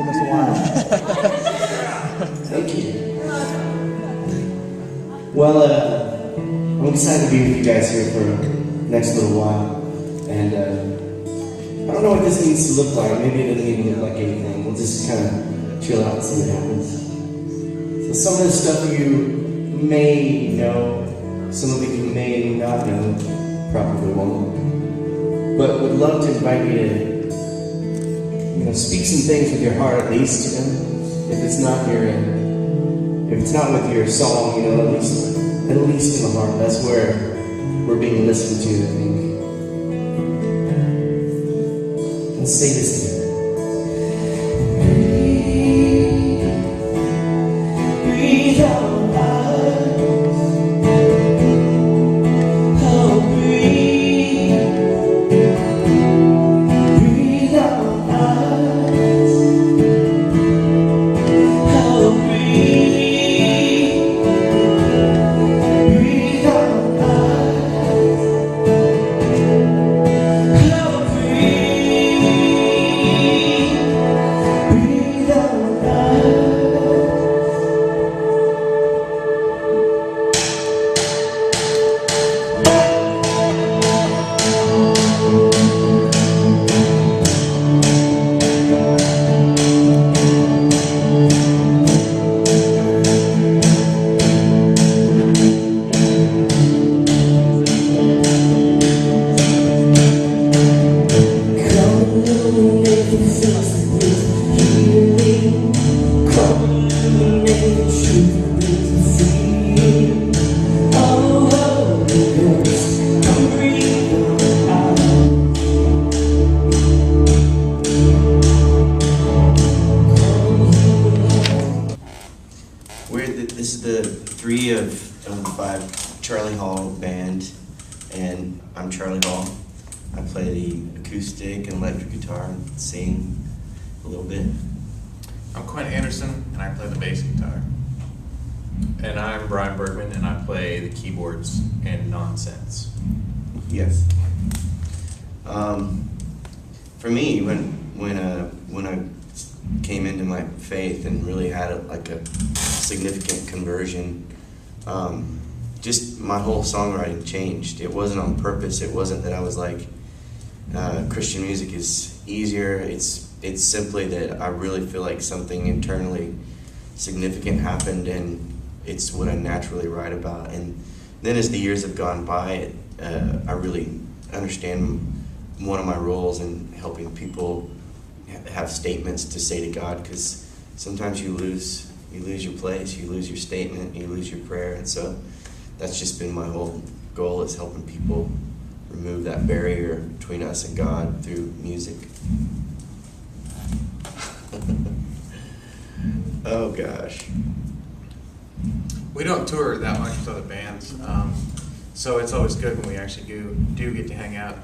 here, Mr. Wine. Thank you. Well, I'm excited to be with you guys here for the next little while. And I don't know what this needs to look like. Maybe it doesn't even look like anything. We'll just kind of chill out and see what happens. So some of the stuff you may know, some of it you may not know, probably won't. But would love to invite you to, speak some things with your heart at least. If it's not with your song, at least in the heart. That's where we're being listened to, I think. Let's say this together. Breathe out loud. Oh, breathe. Breathe out loud. Oh, breathe. Breathe out loud. Oh, breathe. Breathe out loud. This is the 3 of 5 Charlie Hall band, and I'm Charlie Hall. I play the acoustic and electric guitar and sing a little bit. I'm Quinn Anderson, and I play the bass guitar. And I'm Brian Bergman, and I play the keyboards and nonsense. Yes. For me, when I came into my faith and really had a significant conversion, just my whole songwriting changed. It wasn't on purpose. It wasn't that I was like, Christian music is easier. It's simply that I really feel like something internally significant happened, and it's what I naturally write about. And then as the years have gone by, I really understand one of my roles in helping people have statements to say to God, because sometimes you lose your place, you lose your statement, you lose your prayer. And so that's just been my whole goal, is helping people remove that barrier between us and God through music. Oh gosh. We don't tour that much with other bands, so it's always good when we actually do get to hang out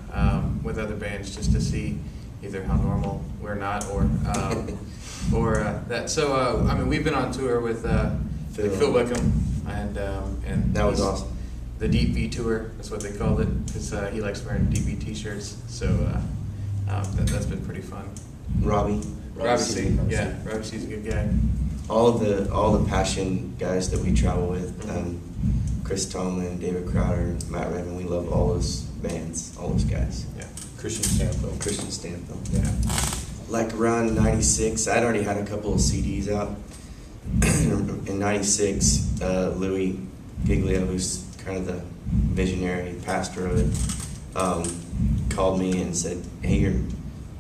with other bands, just to see either how normal we're not, or that. So I mean, we've been on tour with Phil Wickham, and That was awesome. The Deep V tour, that's what they called it, because he likes wearing Deep V t-shirts. So that's been pretty fun. Robbie C. Yeah, Robbie C's a good guy. All the Passion guys that we travel with, Chris Tomlin, David Crowder, Matt Raymond, we love all those bands, all those guys. Yeah. Christian Stanfield. Yeah. Like around 96, I'd already had a couple of CDs out. In 96, Louis Giglio, who's kind of the visionary pastor of it, called me and said, hey,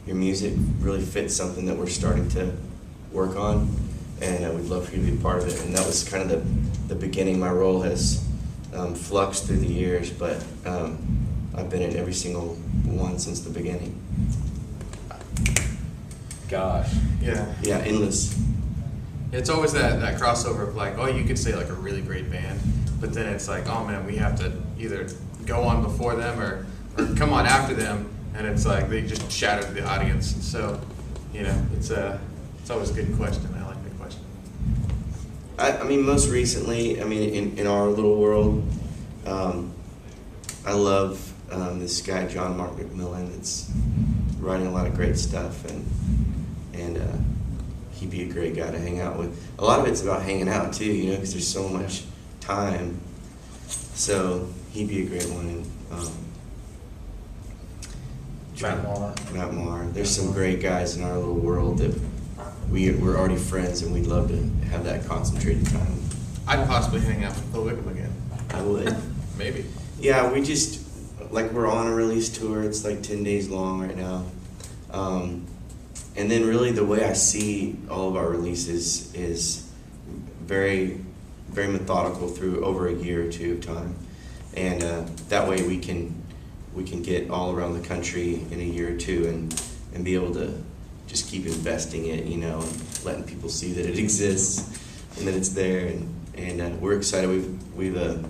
your music really fits something that we're starting to work on, and we'd love for you to be a part of it. And that was kind of the beginning. My role has fluxed through the years, but I've been in every single one since the beginning. Gosh. Yeah. Yeah, endless. It's always that crossover of like, oh, you could say like a really great band, but then it's like, oh man, we have to either go on before them or come on after them, and it's like they just shattered the audience. And so, it's always a good question. I like the question. I mean, most recently, in our little world, I love this guy John Mark McMillan that's writing a lot of great stuff, and he'd be a great guy to hang out with. A lot of it's about hanging out too, you know, because there's so much time. So he'd be a great one. And, Matt Maher. There's some great guys in our little world that we're already friends, and we'd love to have that concentrated time. I'd possibly hang out with Phil Wickham again. I would. Maybe. Yeah, we just, like, we're on a release tour. It's like 10 days long right now. And then really the way I see all of our releases is very, very methodical through over a year or two of time. And that way we can get all around the country in a year or two and be able to just keep investing it, you know, and letting people see that it exists and that it's there. And we're excited. It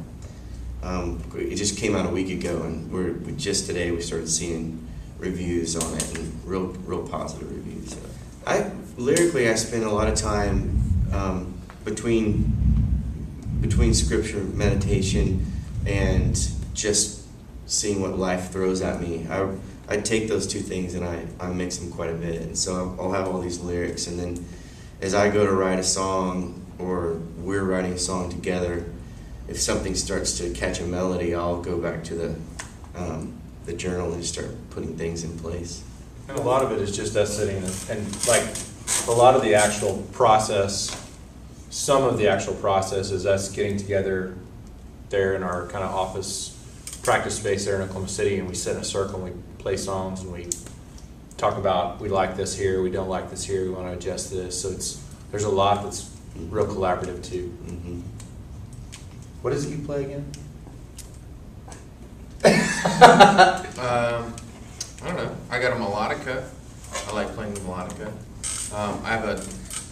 just came out a week ago, and we just today we started seeing reviews on it, and real positive reviews. So lyrically I spend a lot of time between scripture meditation and just seeing what life throws at me. I take those two things and I mix them quite a bit, and so I'll have all these lyrics, and then as I go to write a song, or we're writing a song together, if something starts to catch a melody, I'll go back to the journal and start putting things in place. And a lot of it is just us sitting and like a lot of the actual process, some of the actual process is us getting together there in our kind of office practice space there in Oklahoma City, and we sit in a circle and we play songs and we talk about, we like this here, we don't like this here, we want to adjust this. So there's a lot that's real collaborative too. Mm-hmm. What is it you play again? I don't know. I got a melodica. I like playing the melodica.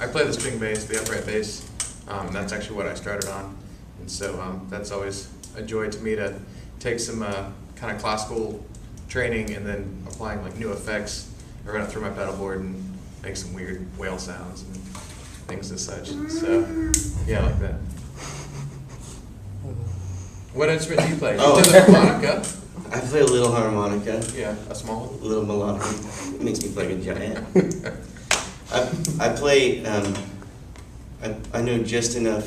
I play the string bass, the upright bass. That's actually what I started on, and so that's always a joy to me to take some kind of classical training and then applying like new effects. I run it through my pedal board and make some weird whale sounds and things and such. So yeah, I like that. What instrument do you play? Oh. You play the harmonica. I play a little harmonica. Yeah, a small one. A little melodica. It makes me play like a giant. I play. I know just enough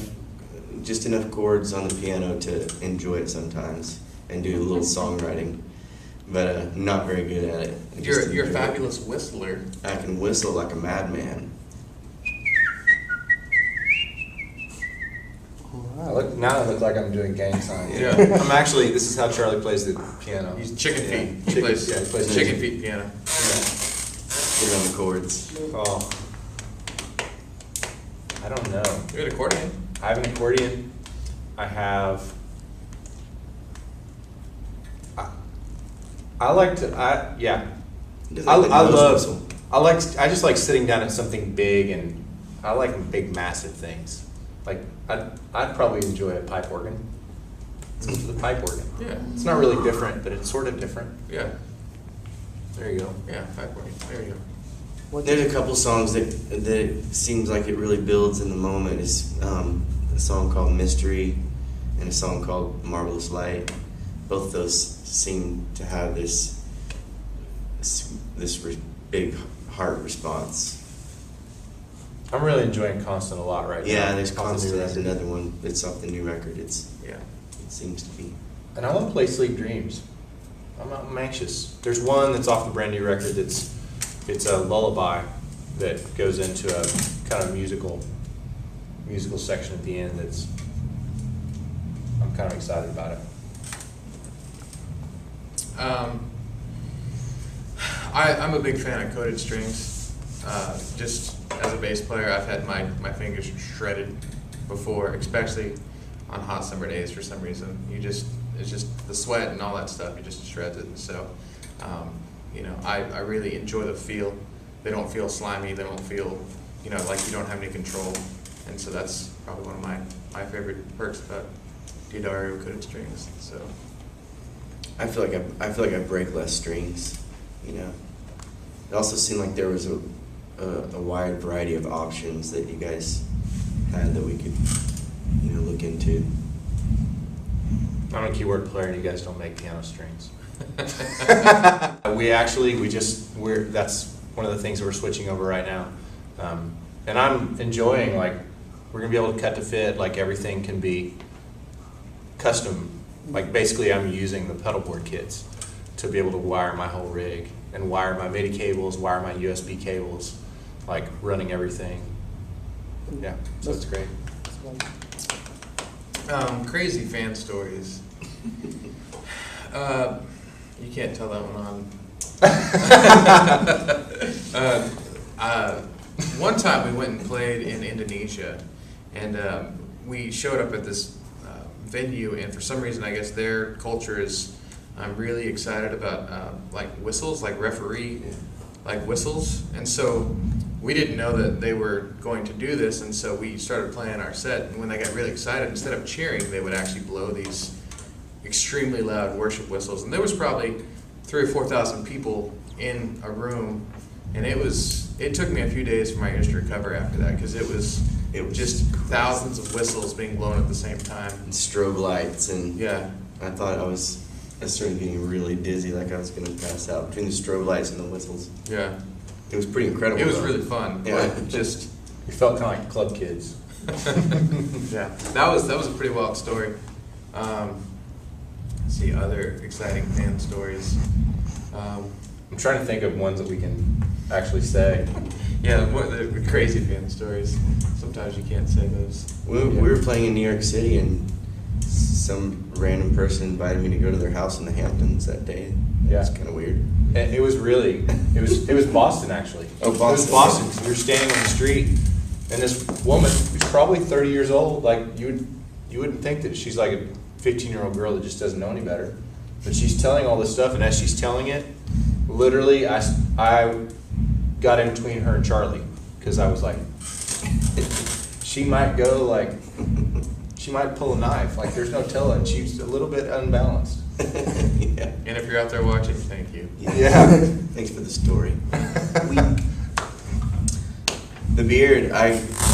chords on the piano to enjoy it sometimes and do a little songwriting, but I'm not very good at it. You're a fabulous whistler. I can whistle like a madman. Now I look like I'm doing gang signs. Yeah. I'm actually, this is how Charlie plays the piano. He's chicken feet. Yeah. He plays he plays chicken feet piano. Get on the chords. Oh. I don't know. You had accordion. I have an accordion. I have. I like to. Yeah. I love. I just like sitting down at something big, and I like big, massive things. Like I'd probably enjoy a pipe organ. It's the pipe organ. Yeah. It's not really different, but it's sort of different. Yeah. There you go. Yeah, pipe organ. There you go. There's a couple songs that seems like it really builds in the moment. Is a song called Mystery and a song called Marvelous Light. Both those seem to have this big heart response. I'm really enjoying Constant a lot right now. Yeah, there's Off the Constant. new There's record. another one that's off the new record. It seems to be. And I want to play Sleep Dreams. I'm anxious. There's one that's off the brand new record it's a lullaby that goes into a kind of musical section at the end I'm kind of excited about it. I'm a big fan of coated strings. Just as a bass player, I've had my fingers shredded before, especially on hot summer days for some reason. It's just the sweat and all that stuff, you just shreds it. And so, I really enjoy the feel. They don't feel slimy, they don't feel, like you don't have any control. And so that's probably one of my favorite perks about D'Addario coated strings. So I feel like I break less strings. It also seemed like there was a wide variety of options that you guys had that we could look into. I'm a keyboard player and you guys don't make piano strings. That's one of the things we're switching over right now. and I'm enjoying, like, we're gonna be able to cut to fit, like everything can be custom. Like basically I'm using the pedal board kits to be able to wire my whole rig and wire my MIDI cables, wire my USB cables, like running everything. Yeah, so it's great. Crazy fan stories. You can't tell that one on. One time we went and played in Indonesia, and we showed up at this venue, and for some reason, I guess their culture is really excited about like whistles, like referee, like whistles, and so we didn't know that they were going to do this, and so we started playing our set, and when they got really excited, instead of cheering, they would actually blow these extremely loud worship whistles, and there was probably 3,000 or 4,000 people in a room, and it took me a few days for my ears to recover after that, because it was just thousands of whistles being blown at the same time. And strobe lights, and Yeah. I started getting really dizzy, like I was gonna pass out between the strobe lights and the whistles. Yeah. It was pretty incredible. It was though. really fun. Yeah. But just We felt kind of like club kids. yeah. That was a pretty wild story. Let's see other exciting fan stories. I'm trying to think of ones that we can actually say. Yeah, the crazy fan stories. Sometimes you can't say those. We were playing in New York City, and some random person invited me to go to their house in the Hamptons that day. Yeah. It's kind of weird. And it was Boston actually. Oh, It was Boston. Boston, 'cause we were standing on the street, and this woman, who's probably 30 years old, like you wouldn't think that she's like a 15-year-old girl that just doesn't know any better. But she's telling all this stuff, and as she's telling it, literally I got in between her and Charlie, because I was like, she might go like, she might pull a knife, like there's no telling. She's a little bit unbalanced. Yeah. And if you're out there watching, thank you. Yeah. Thanks for the story. The beard,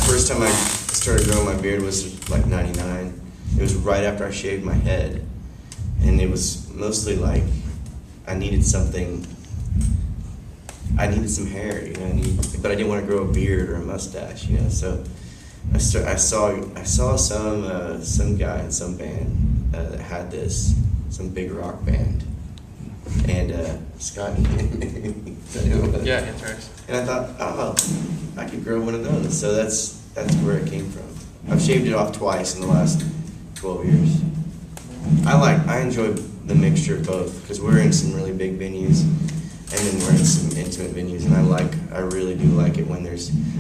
first time I started growing my beard was like 99. It was right after I shaved my head. And it was mostly like, I needed some hair, you know, but I didn't want to grow a beard or a mustache, you know, so I saw some guy in some band that had this, some big rock band, and Scott. Yeah, Anthrax. And I thought, oh, I could grow one of those. So that's where it came from. I've shaved it off twice in the last 12 years. I enjoy the mixture of both, because we're in some really big venues, and then we're in some intimate venues, and I really do like it when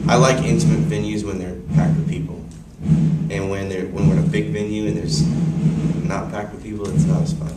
I like intimate venues when they're packed with people, and when we're in a big venue and there's not packed with people, it's not as fun.